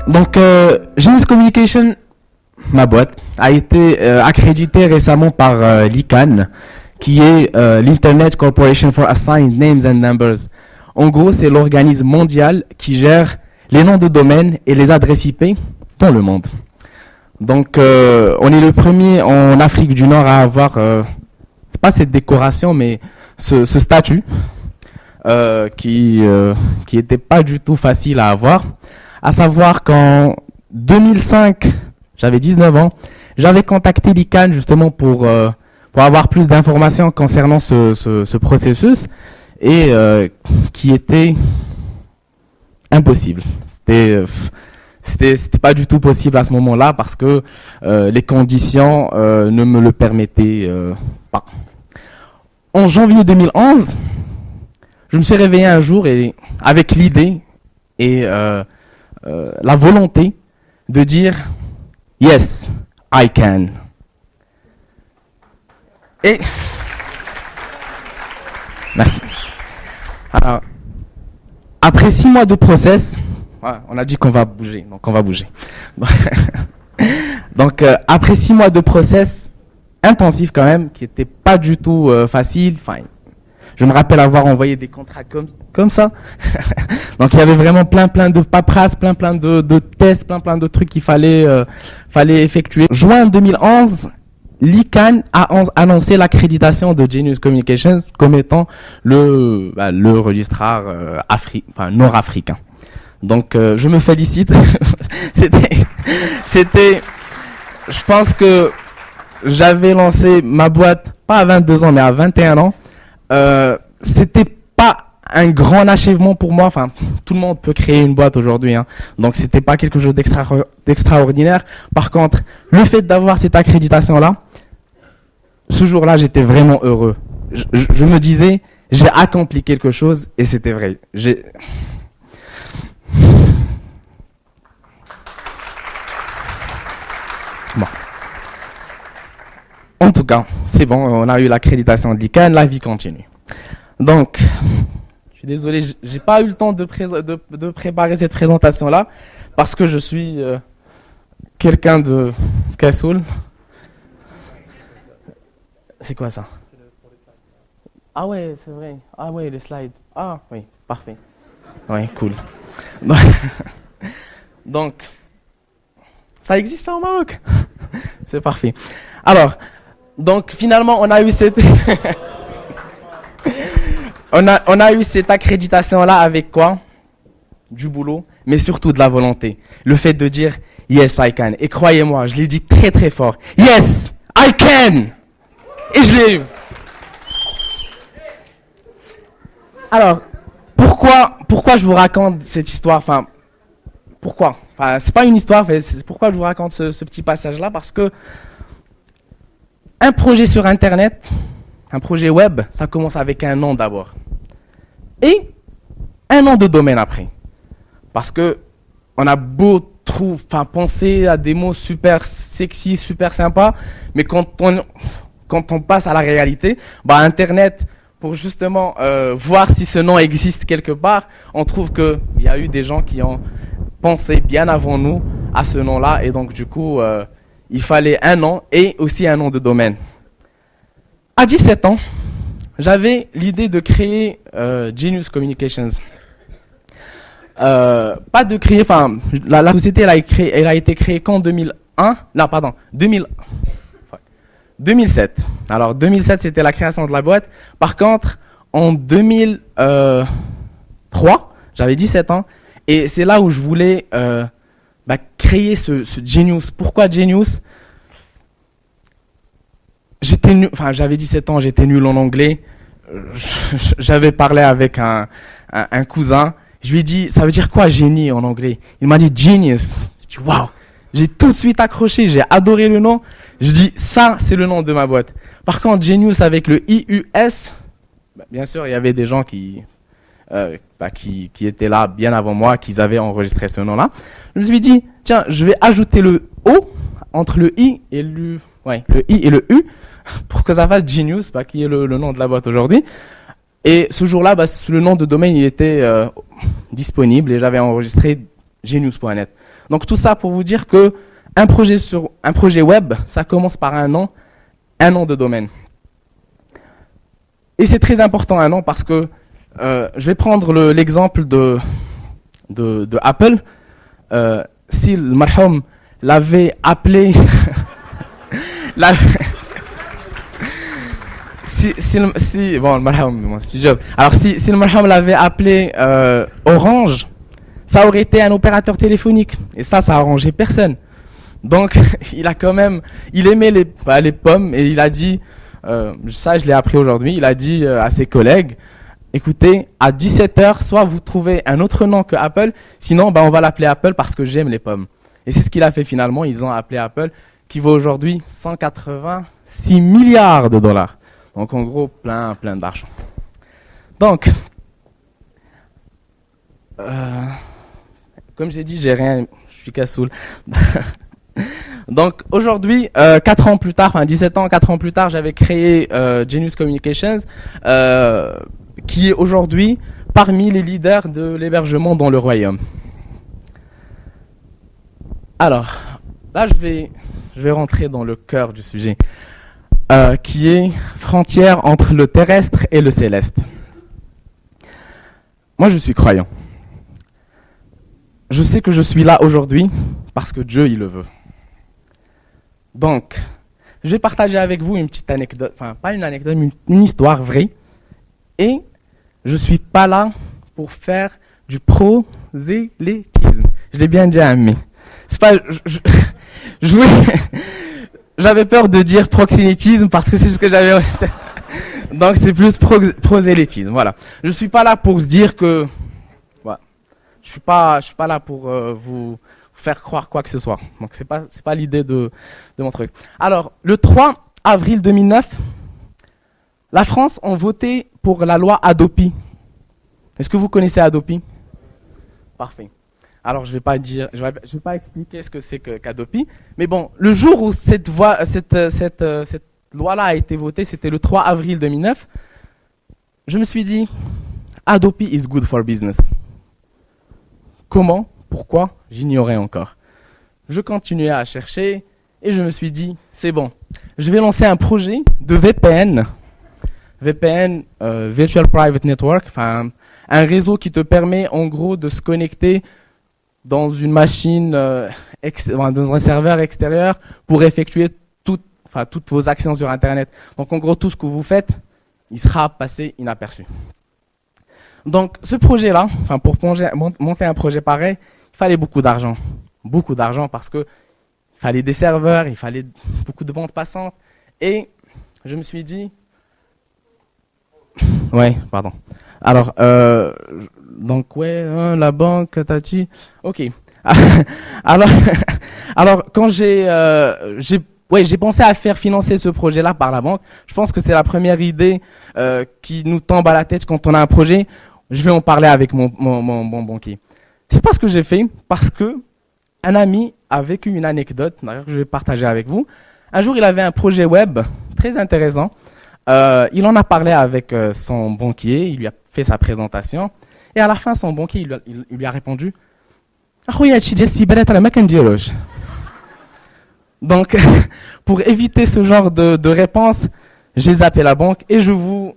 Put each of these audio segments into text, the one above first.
Donc, Genius Communication, ma boîte, a été accréditée récemment par l'ICANN, qui est l'Internet Corporation for Assigned Names and Numbers. En gros, c'est l'organisme mondial qui gère les noms de domaine et les adresses IP dans le monde. Donc, on est le premier en Afrique du Nord à avoir, c'est pas cette décoration, mais ce statut qui était pas du tout facile à avoir. À savoir qu'en 2005, j'avais 19 ans, j'avais contacté l'ICANN justement pour avoir plus d'informations concernant ce processus et qui était impossible. C'était pas du tout possible à ce moment-là parce que les conditions ne me le permettaient pas. En janvier 2011, je me suis réveillé un jour et avec l'idée et la volonté de dire « Yes, I can ». Et merci. Alors, après 6 mois de process, ouais, on a dit qu'on va bouger, donc on va bouger. Donc après 6 mois de process intensif quand même, qui n'était pas du tout facile. Enfin, je me rappelle avoir envoyé des contrats comme ça. Donc il y avait vraiment plein de paperasse, plein de tests, plein de trucs qu'il fallait effectuer. Juin 2011. L'ICANN a annoncé l'accréditation de Genius Communications comme étant le registrar nord-africain. Donc je me félicite. C'était, je pense que j'avais lancé ma boîte pas à 22 ans mais à 21 ans. C'était pas un grand achèvement pour moi. Enfin, tout le monde peut créer une boîte aujourd'hui, hein. Donc c'était pas quelque chose d'extraordinaire. Par contre, le fait d'avoir cette accréditation-là, ce jour-là, j'étais vraiment heureux. Je me disais, j'ai accompli quelque chose et c'était vrai. Bon. En tout cas, c'est bon, on a eu l'accréditation de l'ICANN, la vie continue. Donc, je suis désolé, j'ai pas eu le temps de préparer cette présentation-là parce que je suis quelqu'un de Kassoul. C'est quoi ça? Ah ouais, c'est vrai. Ah ouais, les slides. Ah oui, parfait. Ouais, cool. Donc, ça existe ça au Maroc? C'est parfait. Alors, donc finalement, on a eu cette on a eu cette accréditation-là avec quoi? Du boulot, mais surtout de la volonté. Le fait de dire yes, I can. Et croyez-moi, je l'ai dit très très fort. Yes, I can. Et je l'ai eu. Alors, pourquoi je vous raconte cette histoire? Enfin, pourquoi? Enfin, c'est pas une histoire, mais c'est pourquoi je vous raconte ce petit passage-là, parce que un projet sur Internet, un projet web, ça commence avec un nom d'abord. Et un nom de domaine après. Parce que on a beau penser à des mots super sexy, super sympas, mais quand on passe à la réalité, Internet, pour justement voir si ce nom existe quelque part, on trouve qu'il y a eu des gens qui ont pensé bien avant nous à ce nom-là, et donc du coup, il fallait un nom et aussi un nom de domaine. À 17 ans, j'avais l'idée de créer Genius Communications. Pas de créer, enfin, la société elle a été créée qu'en 2001, non pardon, 2007. Alors 2007 c'était la création de la boîte. Par contre, en 2003, j'avais 17 ans et c'est là où je voulais créer ce Genius. Pourquoi Genius? J'avais 17 ans, j'étais nul en anglais. J'avais parlé avec un cousin. Je lui ai dit, ça veut dire quoi génie en anglais? Il m'a dit genius. J'ai dit waouh. J'ai tout de suite accroché, j'ai adoré le nom. Je dis ça, c'est le nom de ma boîte. Par contre, Genius avec le IUS, bien sûr, il y avait des gens qui étaient là bien avant moi, qui avaient enregistré ce nom-là. Je me suis dit, tiens, je vais ajouter le O entre le I et le I et le U pour que ça fasse Genius, qui est le nom de la boîte aujourd'hui. Et ce jour-là, le nom de domaine il était disponible et j'avais enregistré genius.net. Donc tout ça pour vous dire que un projet web, ça commence par un nom de domaine. Et c'est très important un nom parce que je vais prendre l'exemple de Apple. Si le marhum l'avait appelé bon, le marham, si le marham l'avait appelé Orange, ça aurait été un opérateur téléphonique. Et ça arrangeait personne. Donc, il aimait les pommes et il a dit, ça je l'ai appris aujourd'hui, il a dit à ses collègues, écoutez, à 17h, soit vous trouvez un autre nom que Apple, sinon on va l'appeler Apple parce que j'aime les pommes. Et c'est ce qu'il a fait finalement, ils ont appelé Apple, qui vaut aujourd'hui 186 milliards de dollars. Donc en gros, plein d'argent. Donc, comme j'ai dit, j'ai rien, je suis cassoul. Donc aujourd'hui, 4 ans plus tard, 17 ans, 4 ans plus tard, j'avais créé Genius Communications, qui est aujourd'hui parmi les leaders de l'hébergement dans le royaume. Alors, là je vais rentrer dans le cœur du sujet, qui est frontière entre le terrestre et le céleste. Moi je suis croyant. Je sais que je suis là aujourd'hui parce que Dieu il le veut. Donc, je vais partager avec vous une petite anecdote, enfin pas une anecdote, mais une histoire vraie. Et je suis pas là pour faire du prosélytisme. Je l'ai bien dit à Amé. C'est pas, j'avais peur de dire proxénétisme parce que c'est ce que j'avais. Donc c'est plus prosélytisme. Voilà. Je suis pas là pour se dire que, voilà. Je suis pas là pour vous faire croire quoi que ce soit. Donc c'est pas l'idée de mon truc. Alors le 3 avril 2009, la France a voté pour la loi Hadopi. Est-ce que vous connaissez Hadopi? Parfait. Alors je vais pas expliquer ce que c'est qu'Hadopi, mais bon, le jour où cette loi-là a été votée, c'était le 3 avril 2009. Je me suis dit, Hadopi is good for business. Comment? Pourquoi? J'ignorais encore. Je continuais à chercher et je me suis dit, c'est bon, je vais lancer un projet de VPN. VPN, Virtual Private Network, enfin un réseau qui te permet en gros de se connecter dans une machine, dans un serveur extérieur pour effectuer toutes vos actions sur Internet. Donc en gros, tout ce que vous faites, il sera passé inaperçu. Donc ce projet-là, pour monter un projet pareil, il fallait beaucoup d'argent. Beaucoup d'argent parce que il fallait des serveurs, il fallait beaucoup de bandes passantes. Et je me suis dit... Ouais, pardon. Alors, la banque, Tati... Ok. alors quand j'ai pensé à faire financer ce projet-là par la banque. Je pense que c'est la première idée qui nous tombe à la tête quand on a un projet. Je vais en parler avec mon banquier. C'est pas ce que j'ai fait parce que un ami a vécu une anecdote que je vais partager avec vous. Un jour, il avait un projet web très intéressant. Il en a parlé avec son banquier. Il lui a fait sa présentation. Et à la fin, son banquier il lui a répondu donc, pour éviter ce genre de réponse, j'ai zappé la banque et je vous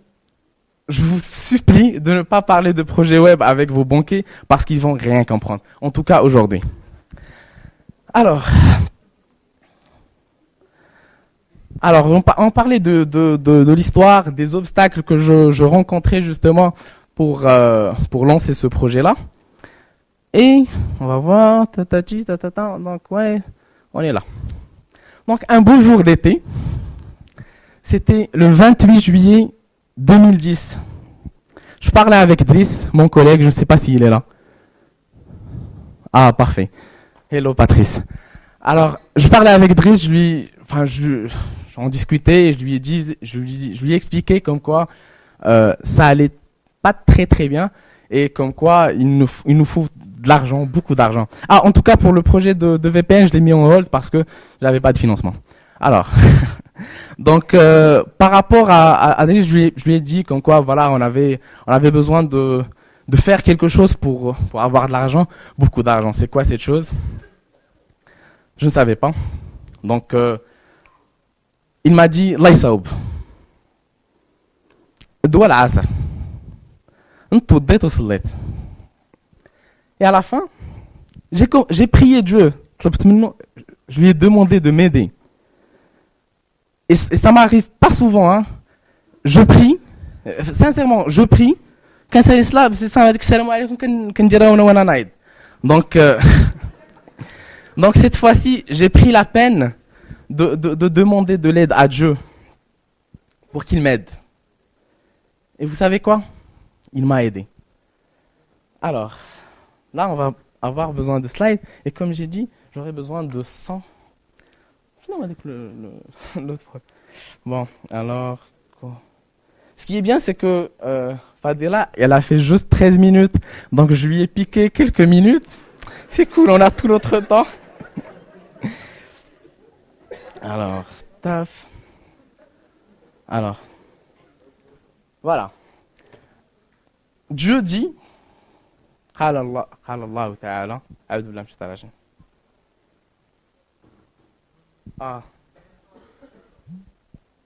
supplie de ne pas parler de projet web avec vos banquiers parce qu'ils vont rien comprendre. En tout cas, aujourd'hui. Alors, on parlait de l'histoire, des obstacles que je rencontrais justement pour lancer ce projet-là. Et on va voir, donc ouais, on est là. Donc un beau jour d'été, c'était le 28 juillet 2010. Je parlais avec Driss, mon collègue, je ne sais pas s'il est là. Ah, parfait. Hello Patrice. Alors, je parlais avec Driss, j'en discutais et je lui ai expliqué comme quoi ça allait pas très très bien et comme quoi il nous faut de l'argent, beaucoup d'argent. Ah, en tout cas pour le projet de VPN, je l'ai mis en hold parce que j'avais pas de financement. Alors, donc par rapport à Driss, je lui ai dit comme quoi voilà, on avait besoin de faire quelque chose pour avoir de l'argent, beaucoup d'argent. C'est quoi cette chose? Je ne savais pas. Donc, il m'a dit, Allah يصاوب. الدواء العسل. انت وديت وصليت. Et à la fin, j'ai prié Dieu. Je lui ai demandé de m'aider. Et ça m'arrive pas souvent. Hein. Je prie, sincèrement, je prie. Quand c'est l'islam, c'est ça, donc, donc cette fois-ci, j'ai pris la peine de demander de l'aide à Dieu pour qu'il m'aide. Et vous savez quoi? Il m'a aidé. Alors, là, on va avoir besoin de slides. Et comme j'ai dit, j'aurai besoin de 100. Non, avec l'autre. Bon, alors, quoi? Ce qui est bien, c'est que Fadela, elle a fait juste 13 minutes. Donc, je lui ai piqué quelques minutes. C'est cool, on a tout notre temps. Alors, taf. Alors, voilà. Dieu dit, قال الله تعالى أعوذ بالله من الشيطان الرجيم.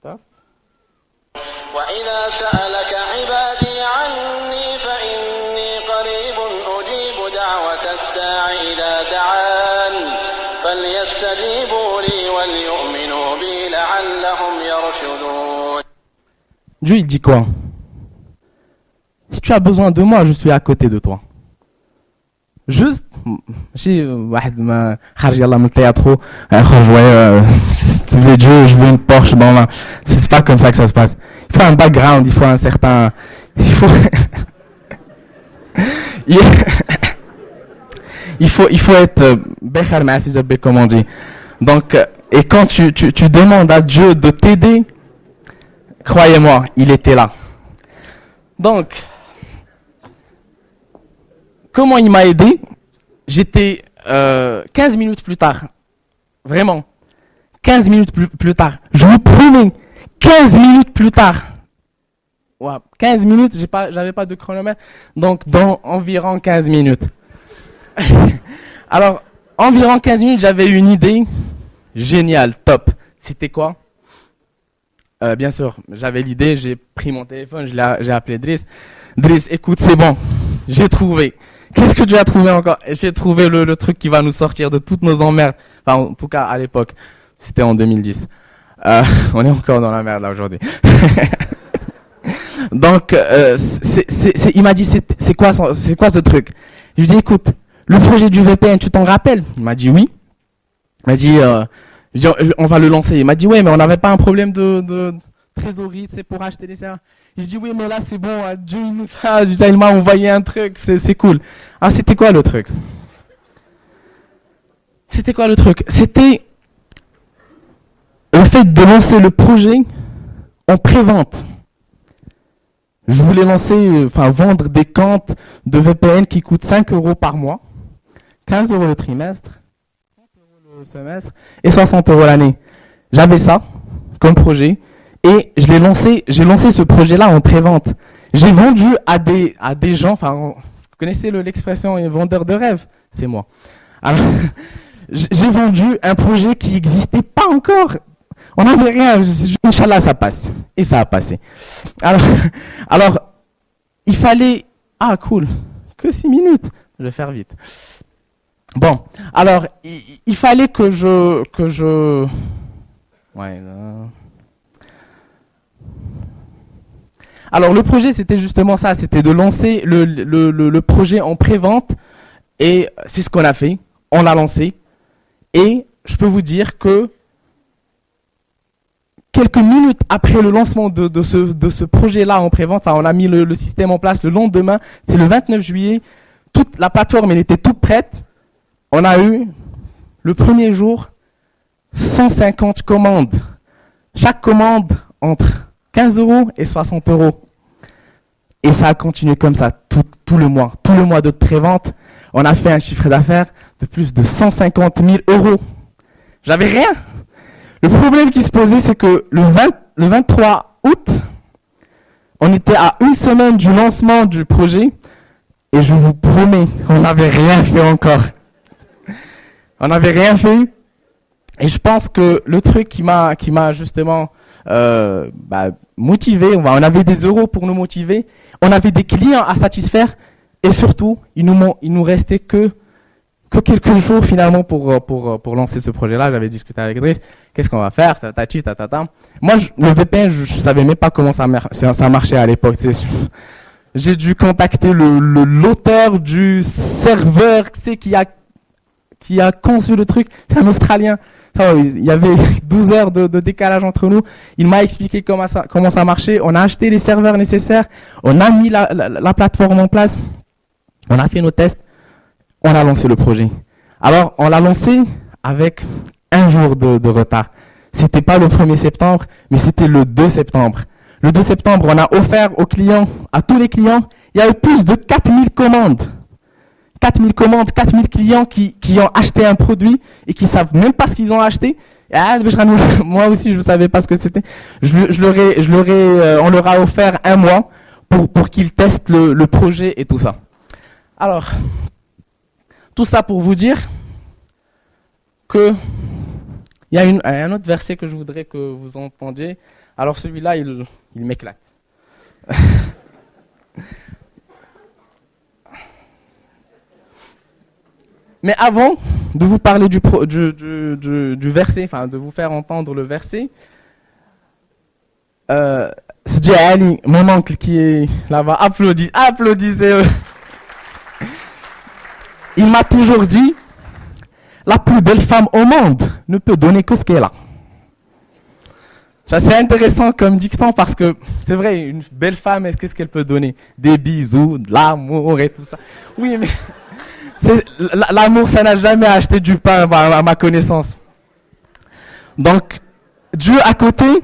طب وإذا سألك عبادي عني فإني قريب أجيب دعوة الداع إذا دعان فليستجيبوا لي وليؤمنوا بي لعلهم يرشدون. Dieu il dit quoi? Si tu as besoin de moi, je suis à côté de toi. Juste, j'ai واحد ما خارج يلا من التhéâtre خرج ouais Dieu, je veux une Porsche dans la. C'est pas comme ça que ça se passe. Il faut un background, il faut un certain, il faut il faut être بخير مع سي جاب comme on dit. Donc et quand tu demandes à Dieu de t'aider, croyez-moi, il était là. Donc comment il m'a aidé? J'étais 15 minutes plus tard. Vraiment. 15 minutes plus tard. Je vous promets. 15 minutes plus tard. Ouais, 15 minutes, j'avais pas de chronomètre. Donc, dans environ 15 minutes. Alors, environ 15 minutes, j'avais une idée. Géniale, top. C'était quoi? Bien sûr, j'avais l'idée, j'ai pris mon téléphone, j'ai appelé Driss. Driss, écoute, c'est bon. J'ai trouvé. Qu'est-ce que tu as trouvé encore? J'ai trouvé le truc qui va nous sortir de toutes nos emmerdes. Enfin, en tout cas, à l'époque. C'était en 2010. On est encore dans la merde là aujourd'hui. Donc, il m'a dit, c'est quoi ce truc? Je lui ai dit, écoute, le projet du VPN, tu t'en rappelles? Il m'a dit oui. Il m'a dit, on va le lancer. Il m'a dit, ouais, mais on n'avait pas un problème de trésorerie, c'est pour acheter des serveurs. Je dis oui, mais là c'est bon, Dieu il m'a envoyé un truc, c'est cool. Ah, c'était quoi le truc? C'était le fait de lancer le projet en pré-vente. Je voulais vendre des comptes de VPN qui coûtent 5 € par mois, 15 € le trimestre, 30 € le semestre et 60 € l'année. J'avais ça comme projet. Et j'ai lancé ce projet-là en pré-vente. J'ai vendu à des gens, enfin, vous connaissez l'expression vendeur de rêve? C'est moi. Alors, j'ai vendu un projet qui n'existait pas encore. On n'avait rien. Inch'Allah, ça passe. Et ça a passé. Alors, il fallait, cool. Que 6 minutes. Je vais faire vite. Bon. Alors, il fallait que je, ouais, alors le projet c'était justement ça, c'était de lancer le projet en pré-vente et c'est ce qu'on a fait, on l'a lancé et je peux vous dire que quelques minutes après le lancement de ce projet-là en pré-vente, on a mis le système en place le lendemain, c'est le 29 juillet, toute la plateforme elle était toute prête, on a eu le premier jour 150 commandes, chaque commande entre 15 € et 60 €. Et ça a continué comme ça tout le mois. Tout le mois de pré-vente, on a fait un chiffre d'affaires de plus de 150 000 €. J'avais rien. Le problème qui se posait, c'est que le 23 août, on était à une semaine du lancement du projet. Et je vous promets, on n'avait rien fait encore. On n'avait rien fait. Et je pense que le truc qui m'a justement motivé, on avait des euros pour nous motiver, on avait des clients à satisfaire, et surtout, il nous restait que quelques jours finalement pour lancer ce projet-là. J'avais discuté avec Driss, qu'est-ce qu'on va faire, tatati, tatata. Moi, le VPN, je savais même pas comment ça marchait à l'époque. J'ai dû contacter l'auteur du serveur, qui a conçu le truc. C'est un Australien. Il y avait 12 heures de décalage entre nous. Il m'a expliqué comment ça marchait. On a acheté les serveurs nécessaires. On a mis la plateforme en place. On a fait nos tests. On a lancé le projet. Alors, on l'a lancé avec un jour de retard. C'était pas le 1er septembre, mais c'était le 2 septembre. Le 2 septembre, on a offert aux clients, à tous les clients, il y a eu plus de 4000 commandes. 4000 commandes, 4000 clients qui ont acheté un produit et qui savent même pas ce qu'ils ont acheté. Moi aussi, je ne savais pas ce que c'était. On leur a offert un mois pour qu'ils testent le projet et tout ça. Alors, tout ça pour vous dire que il y a un autre verset que je voudrais que vous entendiez. Alors celui-là, il m'éclate. Mais avant de vous parler du verset, enfin de vous faire entendre le verset, Sidi Ali, mon oncle qui est là-bas, applaudissez-eux. Il m'a toujours dit, la plus belle femme au monde ne peut donner que ce qu'elle a. Ça, c'est intéressant comme dicton parce que c'est vrai, une belle femme, qu'est-ce qu'elle peut donner? Des bisous, de l'amour et tout ça. Oui, mais l'amour, ça n'a jamais acheté du pain à ma connaissance. Donc, Dieu à côté,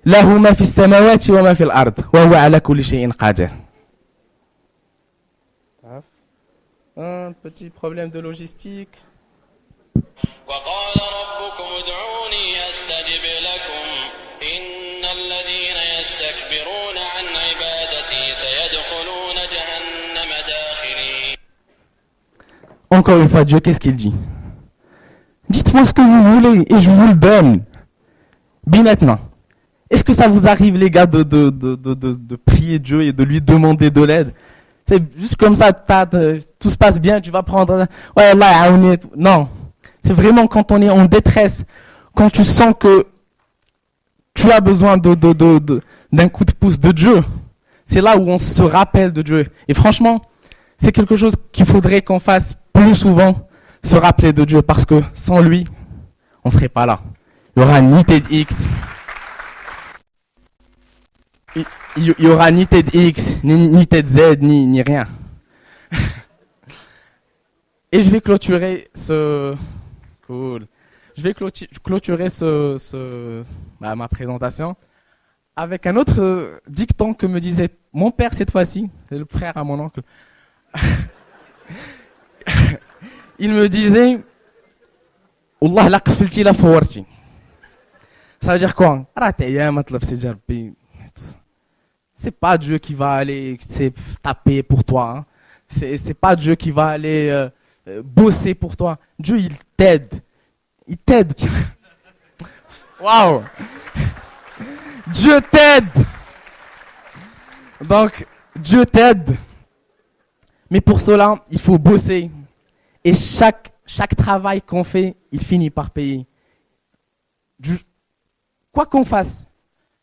lahu ma fi samawati wa ma fi al-ard, wa huwa ala kulli shay'in qadir. Un petit problème de logistique. وقال ربكم ادعوني أستجب لكم إن الذين يستكبرون عن عبادتي سيدخلون جهنم داخرين. Encore une fois, Dieu, qu'est-ce qu'il dit? Dites-moi ce que vous voulez et je vous le donne. Maintenant. Est-ce que ça vous arrive, les gars, de prier Dieu et de lui demander de l'aide? C'est juste comme ça, tout se passe bien, tu vas prendre... Ouais, là, on est... Non. C'est vraiment quand on est en détresse, quand tu sens que tu as besoin d'un coup de pouce de Dieu. C'est là où on se rappelle de Dieu. Et franchement, c'est quelque chose qu'il faudrait qu'on fasse plus souvent, se rappeler de Dieu, parce que sans lui, on ne serait pas là. Il y aura ni TEDx, il y aura ni TEDx, ni TEDZ, ni rien. Et je vais clôturer ce... Cool. Je vais clôturer ma présentation avec un autre dicton que me disait mon père cette fois-ci, c'est le frère à mon oncle. Il me disait Wallah la qfilti la fawarti. Ça veut dire quoi? C'est pas Dieu qui va aller taper pour toi. Hein. C'est pas Dieu qui va aller bosser pour toi. Dieu, il t'aide. Il t'aide. Waouh! Dieu t'aide. Donc, Dieu t'aide. Mais pour cela, il faut bosser. Et chaque travail qu'on fait, il finit par payer. Quoi qu'on fasse,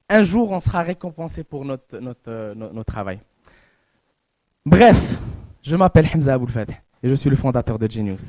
un jour, on sera récompensé pour notre travail. Bref, je m'appelle Hamza Aboul Fateh et je suis le fondateur de Genius.